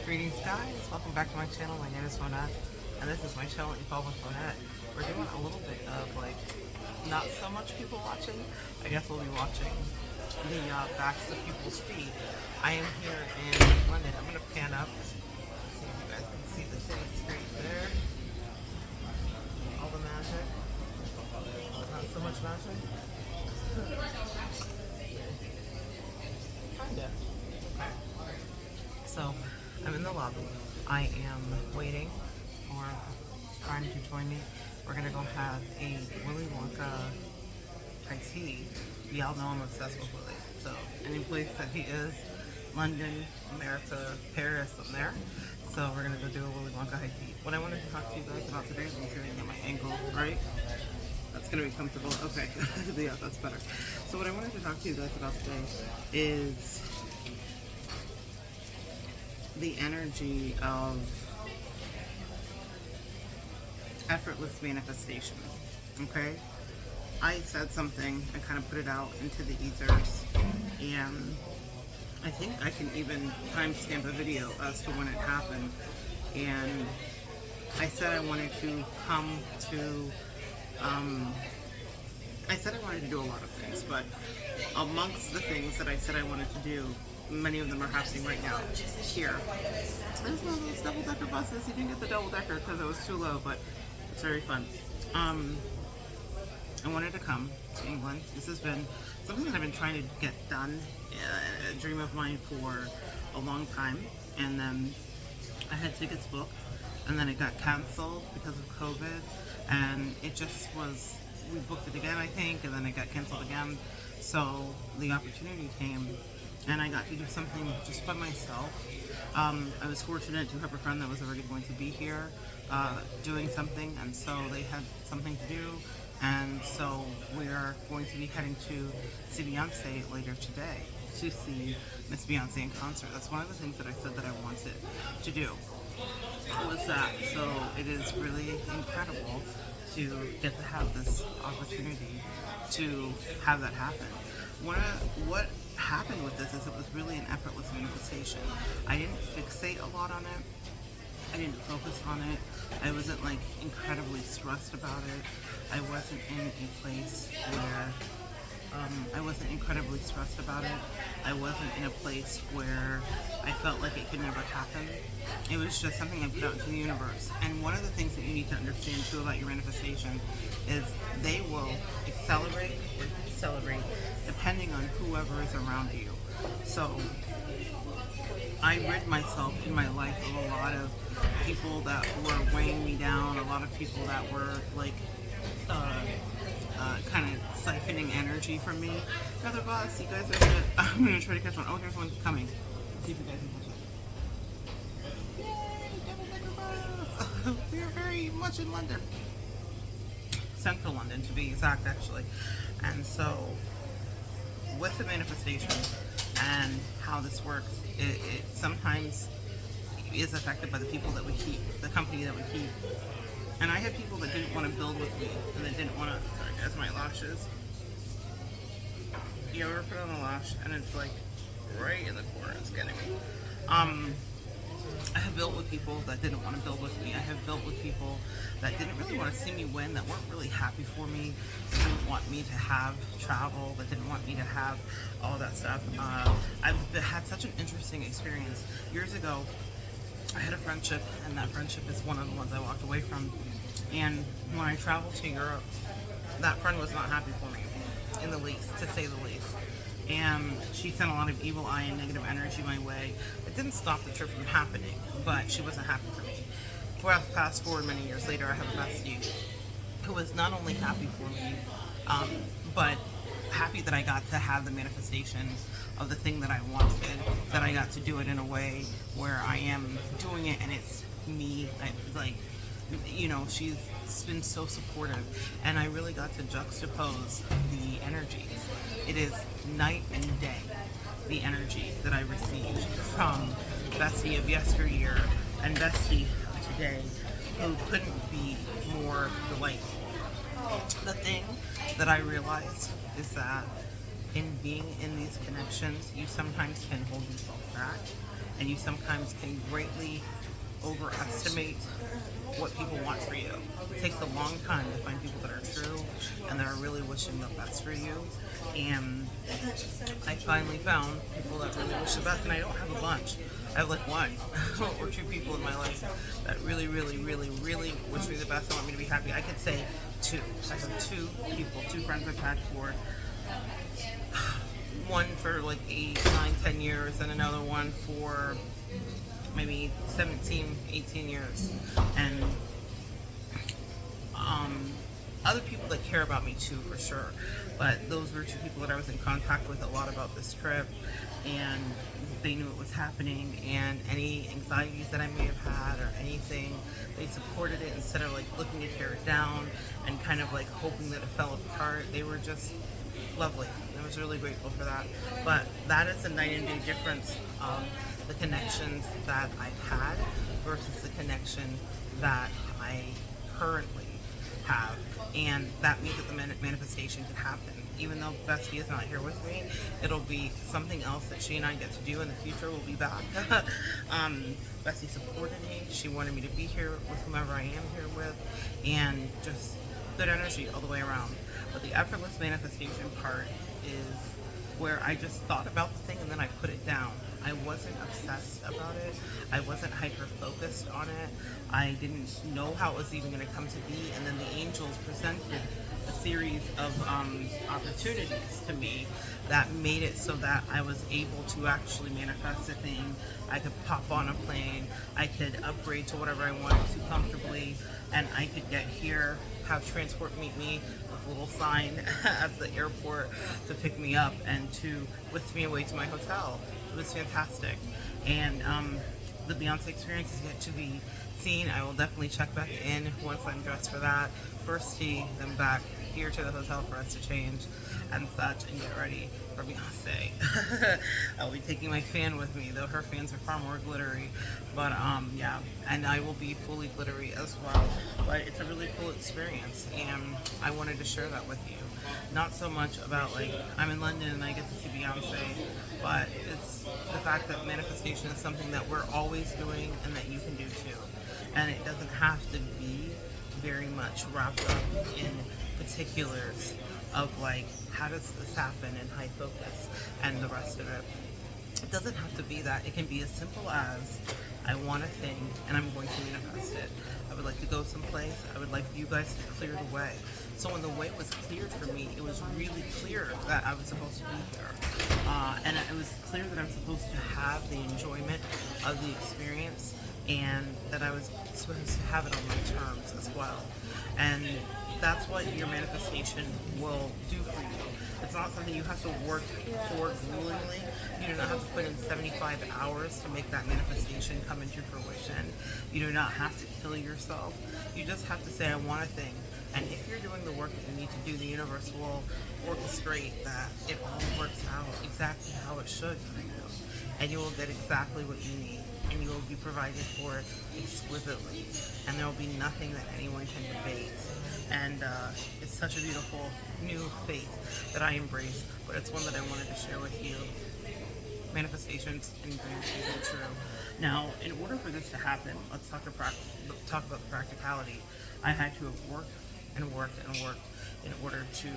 Greetings guys, welcome back to my channel. My name is Monette, and this is my show, Evolve with Monette. We're doing a little bit of not so much people watching. I guess we'll be watching the backs of people's feet. I am here in London. I'm going to pan up, see if you guys can see the city street there. All the magic. Not so much magic. Kinda. Okay. So, I'm in the lobby. I am waiting for a friend to join me. We're gonna go have a Willy Wonka iced tea. Y'all know I'm obsessed with Willy. So, any place that he is, London, America, Paris, I'm there. So, we're gonna go do a Willy Wonka iced tea. What I wanted to talk to you guys about today, let me see if I can get my angle right. That's gonna be comfortable. Okay, yeah, that's better. So, what I wanted to talk to you guys about today is the energy of effortless manifestation. Okay, I said something, I kind of put it out into the ethers, and I think I can even timestamp a video as to when it happened. And I said I wanted to come to I said I wanted to do a lot of things, but amongst the things that I said I wanted to do, many of them are happening right now here. There's one of those double-decker buses. You didn't get the double-decker because it was too low, but it's very fun. I wanted to come to England. This has been something that I've been trying to get done, a dream of mine for a long time, and then I had tickets booked, and then it got canceled because of COVID, and it just was, we booked it again, I think, and then it got canceled again. So the opportunity came, and I got to do something just by myself. I was fortunate to have a friend that was already going to be here doing something, and so they had something to do, and so we're going to be heading to see Beyonce later today, to see Miss Beyonce in concert. That's one of the things that I said that I wanted to do, was that. So it is really incredible to get to have this opportunity to have that happen. What happened with this is it was really an effortless manifestation. I didn't fixate a lot on it. I didn't focus on it. I wasn't incredibly stressed about it. I wasn't in a place where I wasn't incredibly stressed about it. I wasn't in a place where I felt like it could never happen. It was just something I put out into the universe. And one of the things that you need to understand too about your manifestation is they will accelerate or decelerate depending on whoever is around you. So I rid myself in my life of a lot of people that were weighing me down, a lot of people that were kind of siphoning energy from me. Another bus, you guys are good. I'm going to try to catch one. Oh, here's one coming. Let's see if you guys can catch it. Yay, double-decker bus! We are very much in London. Central London, to be exact, actually. And so, with the manifestation and how this works, it sometimes is affected by the people that we keep, the company that we keep. And I had people that didn't want to build with me, and that didn't want to, sorry guys, my lashes. You ever put on a lash, and it's right in the corner, it's getting me. I have built with people that didn't want to build with me. I have built with people that didn't really want to see me win, that weren't really happy for me, that didn't want me to have travel, that didn't want me to have all that stuff. I've had such an interesting experience. Years ago, I had a friendship, and that friendship is one of the ones I walked away from. And when I traveled to Europe, that friend was not happy for me, in the least, to say the least. And she sent a lot of evil eye and negative energy my way. It didn't stop the trip from happening, but she wasn't happy for me. Well, fast forward many years later, I have a bestie who was not only happy for me, but happy that I got to have the manifestation of the thing that I wanted, that I got to do it in a way where I am doing it and it's me. She's been so supportive, and I really got to juxtapose the energies. It is night and day, the energy that I received from Bestie of yesteryear and Bestie of today, who couldn't be more delightful. The thing that I realized is that in being in these connections, you sometimes can hold yourself back and you sometimes can greatly overestimate what people want for you. It takes a long time to find people that are true and that are really wishing the best for you. And I finally found people that really wish the best, and I don't have a bunch. I have like one or two people in my life that really, really, really, really wish me the best and want me to be happy. I could say two. I have two people, two friends I've had for one for like 8, 9, 10 years, and another one for maybe 17, 18 years. And other people that care about me too, for sure. But those were two people that I was in contact with a lot about this trip, and they knew it was happening, and any anxieties that I may have had or anything, they supported it instead of like looking to tear it down and kind of like hoping that it fell apart. They were just lovely. I was really grateful for that. But that is a night and day difference of the connections that I've had versus the connection that I currently have. And that means that the manifestation can happen. Even though Bestie is not here with me, it'll be something else that she and I get to do in the future. We'll be back. Bestie supported me. She wanted me to be here with whomever I am here with, and just good energy all the way around. But the effortless manifestation part is where I just thought about the thing and then I put it down. I wasn't obsessed about it. I wasn't hyper focused on it. I didn't know how it was even going to come to be. And then the angels presented a series of opportunities to me that made it so that I was able to actually manifest a thing. I could pop on a plane. I could upgrade to whatever I wanted to comfortably. And I could get here, have transport meet me with a little sign at the airport to pick me up and to whisk me away to my hotel. It was fantastic. And the Beyonce experience is yet to be seen. I will definitely check back in once I'm dressed for that. First tea, then back here to the hotel for us to change and such and get ready for Beyonce. I'll be taking my fan with me, though her fans are far more glittery. But yeah, and I will be fully glittery as well. But it's a really cool experience, and I wanted to share that with you. Not so much about like I'm in London and I get to see Beyonce, but it's the fact that manifestation is something that we're always doing and that you can do too. And it doesn't have to be very much wrapped up in particulars of like how does this happen in high focus and the rest of it. It doesn't have to be that. It can be as simple as I want a thing and I'm going to manifest it. I would like to go someplace. I would like you guys to clear the way. So when the way was cleared for me, it was really clear that I was supposed to be here. And it was clear that I was supposed to have the enjoyment of the experience and that I was supposed to have it on my terms as well. And that's what your manifestation will do for you. It's not something you have to work for gruelingly. You do not have to put in 75 hours to make that manifestation come into fruition. You do not have to kill yourself. You just have to say, I want a thing. And if you're doing the work that you need to do, the universe will orchestrate that it all works out exactly how it should for you. And you will get exactly what you need. And you will be provided for exquisitely. And there will be nothing that anyone can debate. And it's such a beautiful new fate that I embrace, but it's one that I wanted to share with you. Manifestations and dreams can come true. Now, in order for this to happen, let's talk about the practicality. I had to have worked and worked and worked in order to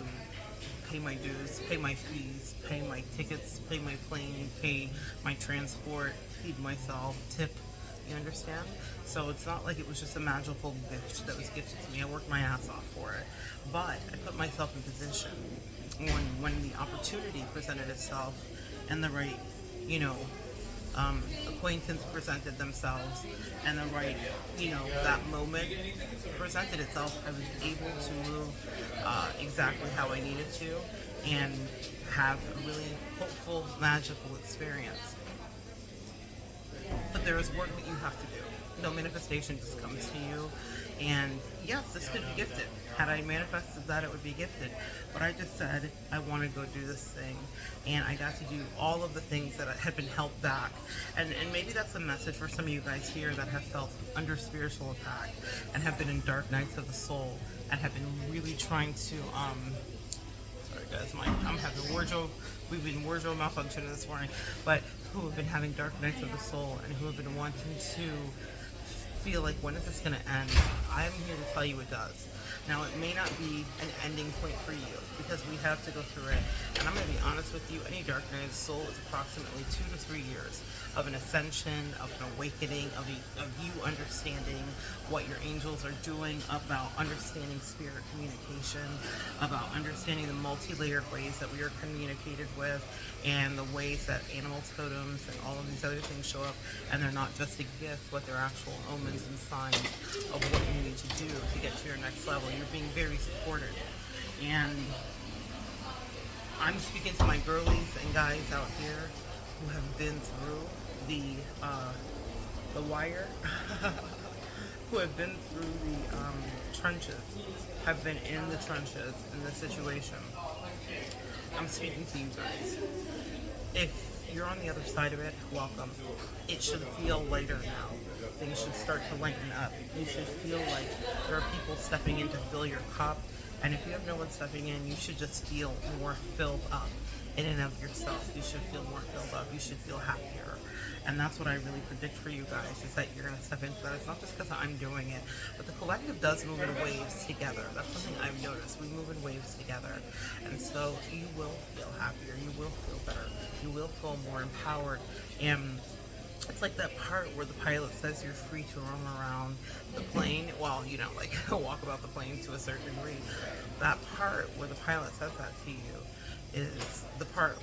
pay my dues, pay my fees, pay my tickets, pay my plane, pay my transport, feed myself, tip. You understand? So it's not like it was just a magical gift that was gifted to me. I worked my ass off for it. But I put myself in position when the opportunity presented itself and the right, acquaintance presented themselves and the right, that moment presented itself. I was able to move exactly how I needed to and have a really hopeful, magical experience. But there is work that you have to do. No manifestation just comes to you. And yes, this could be gifted. Had I manifested that, it would be gifted. But I just said, I want to go do this thing. And I got to do all of the things that had been held back. And maybe that's a message for some of you guys here that have felt under spiritual attack and have been in dark nights of the soul and have been really trying to, sorry guys, I'm having wardrobe, we've been wardrobe malfunction this morning, but who have been having dark nights of the soul and who have been wanting to feel like, when is this going to end? I'm here to tell you it does. Now, it may not be an ending point for you because we have to go through it. And I'm going to be honest with you, any dark night of the soul is approximately 2 to 3 years of an ascension, of an awakening, of you understanding what your angels are doing, about understanding spirit communication, about understanding the multi-layered ways that we are communicated with, and the ways that animal totems and all of these other things show up. And they're not just a gift, but they're actual omens and signs of what you need to do to get to your next level. You're being very supported. And I'm speaking to my girlies and guys out here who have been through the wire, who have been through the trenches, have been in the trenches in this situation. I'm speaking to you guys. If you're on the other side of it, welcome. It should feel lighter now. Things should start to lighten up. You should feel like there are people stepping in to fill your cup. And if you have no one stepping in, you should just feel more filled up in and of yourself. You should feel more filled up. You should feel happier. And that's what I really predict for you guys, is that you're going to step into that. It's not just because I'm doing it, but the collective does move in waves together. That's something I've noticed. We move in waves together. And so you will feel happier. You will feel better. You will feel more empowered. And it's like that part where the pilot says you're free to roam around the plane. Well, you know, like walk about the plane to a certain degree. That part where the pilot says that to you is the part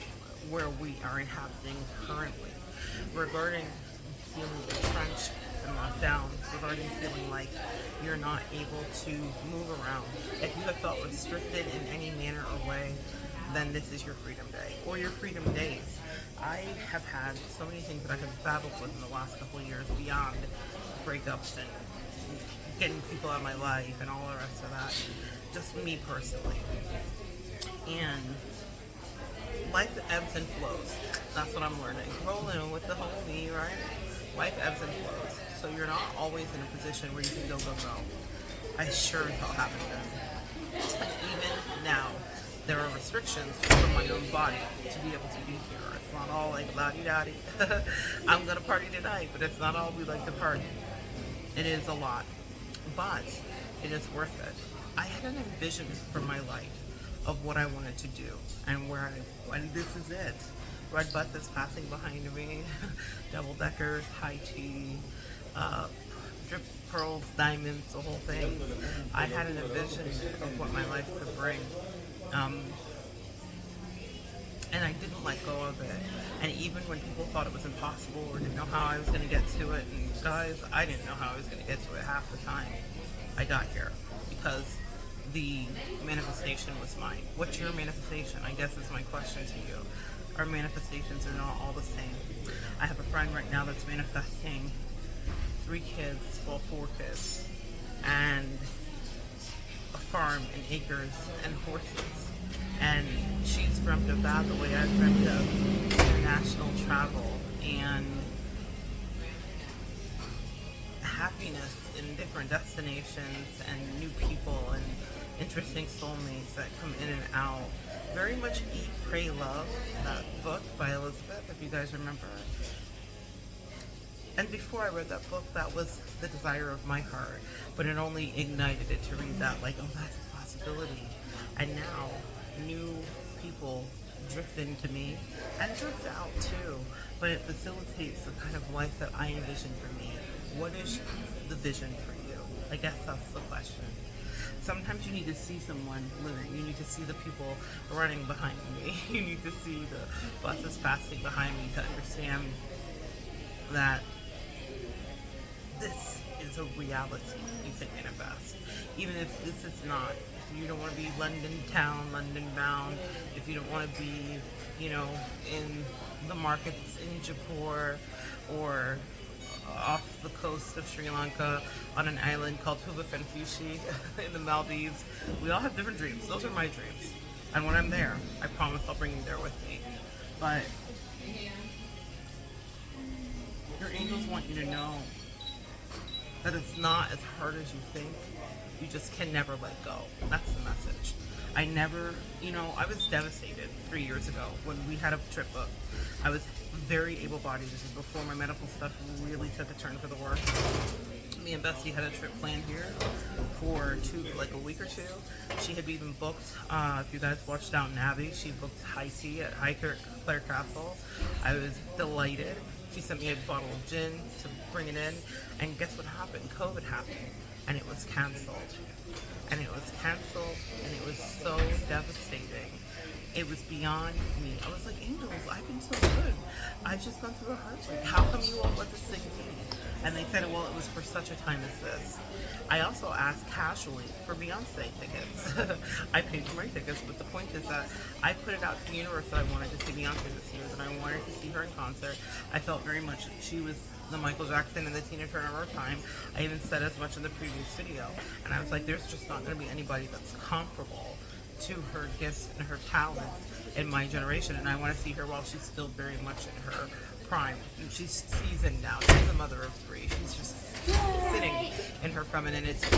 where we are inhabiting currently. Regarding feeling entrenched and locked down, regarding feeling like you're not able to move around. If you have felt restricted in any manner or way, then this is your freedom day, or your freedom days. I have had so many things that I have battled with in the last couple of years, beyond breakups and getting people out of my life and all the rest of that. Just me personally. And life ebbs and flows. That's what I'm learning. Rolling with the whole me, right? Life ebbs and flows. So you're not always in a position where you can go. I sure as hell haven't been. Even now, there are restrictions from my own body to be able to be here. It's not all like la-di-da-di. I'm gonna party tonight, but it's not all we like to party. It is a lot, but it is worth it. I had an envision for my life of what I wanted to do and and this is it. Red bus is passing behind me, double deckers, high tea, drip pearls, diamonds, the whole thing. I had an envision of what my life could bring. And I didn't let go of it. And even when people thought it was impossible or didn't know how I was going to get to it, and guys, I didn't know how I was going to get to it half the time I got here, because the manifestation was mine. What's your manifestation? I guess is my question to you. Our manifestations are not all the same. I have a friend right now that's manifesting 4 kids, and a farm and acres and horses. And she's dreamt of that the way I've dreamt of international travel and happiness in different destinations and new people and interesting soulmates that come in and out. Very much Eat, Pray, Love, that book by Elizabeth, if you guys remember. And before I read that book, that was the desire of my heart, but it only ignited it to read that, like, oh, that's a possibility. And now, new people drift into me and drift out too, but it facilitates the kind of life that I envision for me. What is the vision for you? I guess that's the question. Sometimes you need to see someone living. You need to see the people running behind me. You need to see the buses passing behind me to understand that this is a reality you can manifest. Even if this is not. If you don't want to be London town, London bound, if you don't want to be, in the markets in Jaipur or off the coast of Sri Lanka on an island called Huvafanfushi in the Maldives. We all have different dreams. Those are my dreams. And when I'm there, I promise I'll bring you there with me. But your angels want you to know that it's not as hard as you think. You just can never let go. That's the message. I was devastated 3 years ago when we had a trip booked. I was very able-bodied. This is before my medical stuff really took a turn for the worse. Me and Bessie had a trip planned here for like a week or two. She had even booked, if you guys watched Downton Abbey, she booked high tea at Clare Castle. I was delighted. She sent me a bottle of gin to bring it in, and guess what happened? COVID happened, and it was canceled. And it was canceled, and it was so devastating. It was beyond me. I was like, Angels, I've been so good. I've just gone through a heartbreak. How come you won't let this thing be? And they said, well, it was for such a time as this. I also asked casually for Beyonce tickets. I paid for my tickets, but the point is that I put it out to the universe that I wanted to see Beyonce this year, that I wanted to see her in concert. I felt very much she was the Michael Jackson and the Tina Turner of our time. I even said as much in the previous video. And I was like, there's just not going to be anybody that's comparable to her gifts and her talents in my generation. And I want to see her while she's still very much in her prime. And she's seasoned now. She's a mother of three. She's just sitting in her femininity.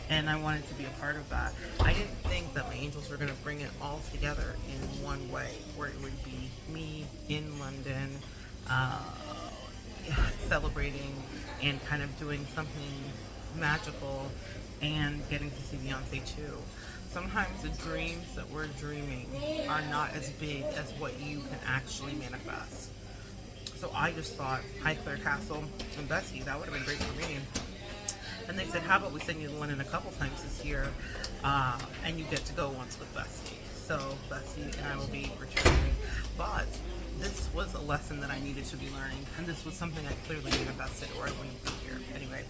And I wanted to be a part of that. I didn't think that my Angels were going to bring it all together in one way, where it would be me in London, celebrating and kind of doing something magical and getting to see Beyonce too. Sometimes the dreams that we're dreaming are not as big as what you can actually manifest. So I just thought, hi Clare Castle and Bessie, that would have been great for me. And they said, how about we send you the London a couple times this year, and you get to go once with Bessie. So Bessie and I will be returning. But this was a lesson that I needed to be learning, and this was something I clearly manifested, or I wouldn't be here. Anyway,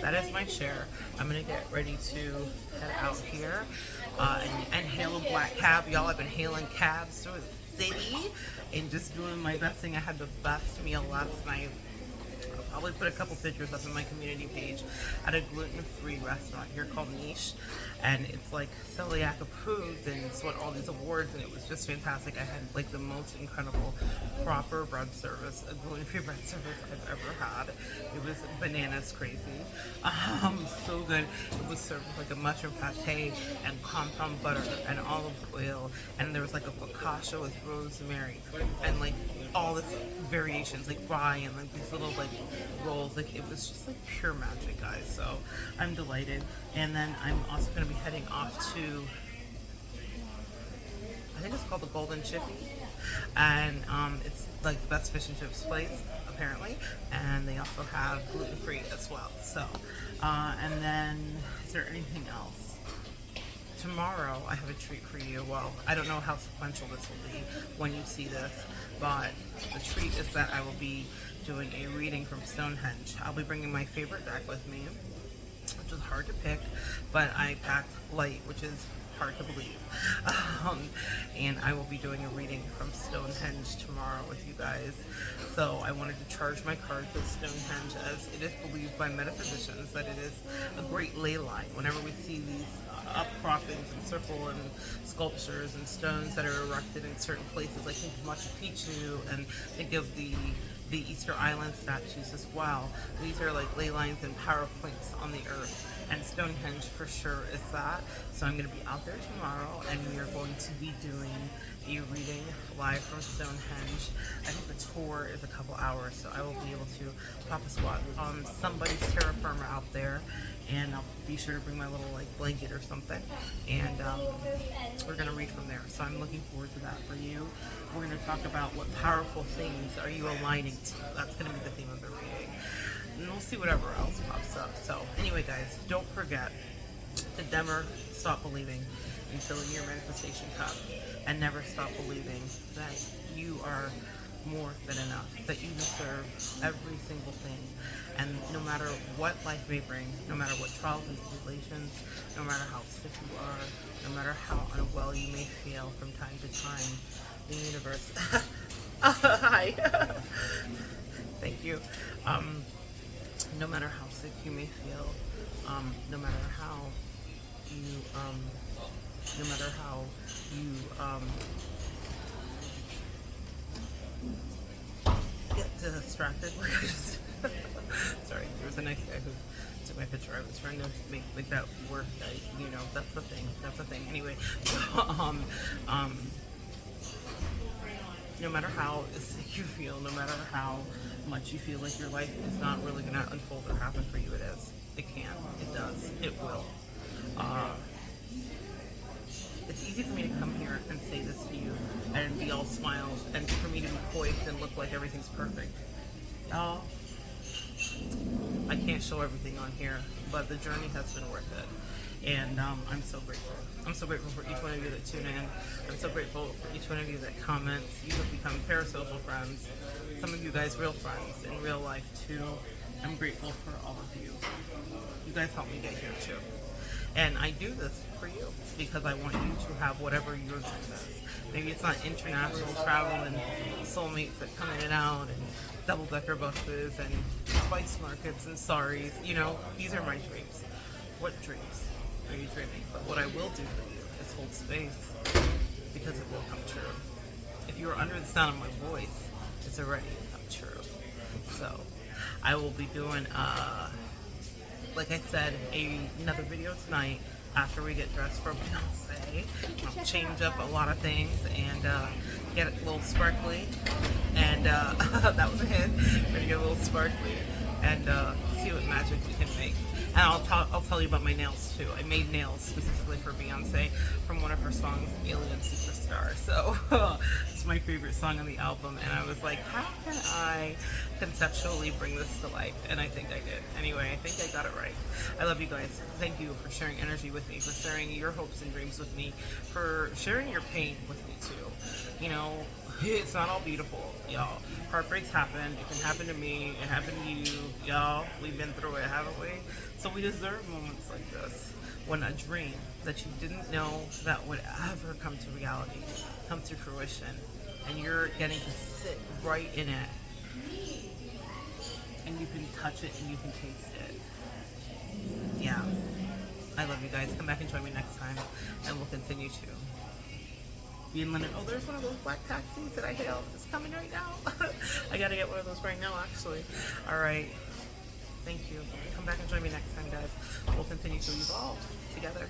that is my share. I'm gonna get ready to head out here and hail a black cab. Y'all, I've been hailing cabs through the city and just doing my best thing. I had the best meal last night. I'll probably put a couple pictures up in my community page at a gluten-free restaurant here called Niche, and it's like celiac approved, and it's won all these awards, and it was just fantastic. I had like the most incredible proper bread service, a gluten-free bread service I've ever had. It was bananas crazy, so good. It was served with like a mushroom pate and compound butter and olive oil, and there was like a focaccia with rosemary and like all this variations, like rye and like these little like rolls. Like it was just like pure magic, guys. So I'm delighted. And then I'm also going to be heading off to, I think it's called the Golden Chippy, and it's like the best fish and chips place apparently, and they also have gluten-free as well. So and then is there anything else? Tomorrow I have a treat for you. Well, I don't know how sequential this will be when you see this, but the treat is that I will be doing a reading from Stonehenge. I'll be bringing my favorite deck with me, which is hard to pick, but I packed light, which is hard to believe. And I will be doing a reading from Stonehenge tomorrow with you guys. So I wanted to charge my cards with Stonehenge, as it is believed by metaphysicians that it is a great ley line. Whenever we see these upcroppings and circle and sculptures and stones that are erected in certain places, like think of Machu Picchu and think of the Easter Island statues as well. These are like ley lines and power points on the earth, and Stonehenge for sure is that. So I'm going to be out there tomorrow, and we are going to be doing a reading live from Stonehenge. I think the tour is a couple hours, so I will be able to pop a squat on somebody's terra firma out there, and I'll be sure to bring my little like blanket or something, and we're going to read from there. So I'm looking forward to that for you. We're going to talk about what powerful things are you aligning to. That's going to be the theme of the reading, and we'll see whatever else pops up. So anyway, guys, don't forget to never stop believing in filling your manifestation cup, and never stop believing that you are more than enough, that you deserve every single thing. And no matter what life may bring, no matter what trials and tribulations, no matter how sick you are, no matter how unwell you may feel from time to time, the universe hi thank you, no matter how sick you may feel, no matter how you get distracted. Sorry, there was a nice guy who took my picture. I was trying to make that work. That's the thing. Anyway, No matter how sick you feel, no matter how much you feel like your life is not really going to unfold or happen for you, it is. It can. It does. It will. Uh, it's easy for me to come here and say this to you and be all smiles and for me to be poised and look like everything's perfect. Y'all, I can't show everything on here, but the journey has been worth it. And I'm so grateful. I'm so grateful for each one of you that tune in. I'm so grateful for each one of you that comment. You have become parasocial friends. Some of you guys real friends in real life too. I'm grateful for all of you. You guys helped me get here too. And I do this for you because I want you to have whatever your dream is. Maybe it's not international travel and soulmates that come in and out and double-decker buses and spice markets and saris. You know, these are my dreams. What dreams are you dreaming? But what I will do for you is hold space because it will come true. If you are under the sound of my voice, it's already come true. So I will be doing like I said, another video tonight after we get dressed for Beyonce. I'll change up a lot of things and get it a little sparkly. And that was a hint. We're gonna get a little sparkly and see what magic we can make. And I'll tell you about my nails too. I made nails specifically for Beyonce from one of her songs, Alien Superstar. So it's my favorite song on the album. And I was like, how can I conceptually bring this to life? And I think I did. Anyway, I think I got it right. I love you guys. Thank you for sharing energy with me, for sharing your hopes and dreams with me, for sharing your pain with me too. You know, it's not all beautiful, y'all. Heartbreaks happen. It can happen to me. It happened to you, y'all. We've been through it, haven't we? So we deserve moments like this when a dream that you didn't know that would ever come to reality comes to fruition, and you're getting to sit right in it, and you can touch it and you can taste it. Yeah. I love you guys. Come back and join me next time, and we'll continue to be in London. Oh, there's one of those black taxis that I hailed. It's coming right now. I gotta get one of those right now, actually. All right. Thank you. Come back and join me next time, guys. We'll continue to evolve together.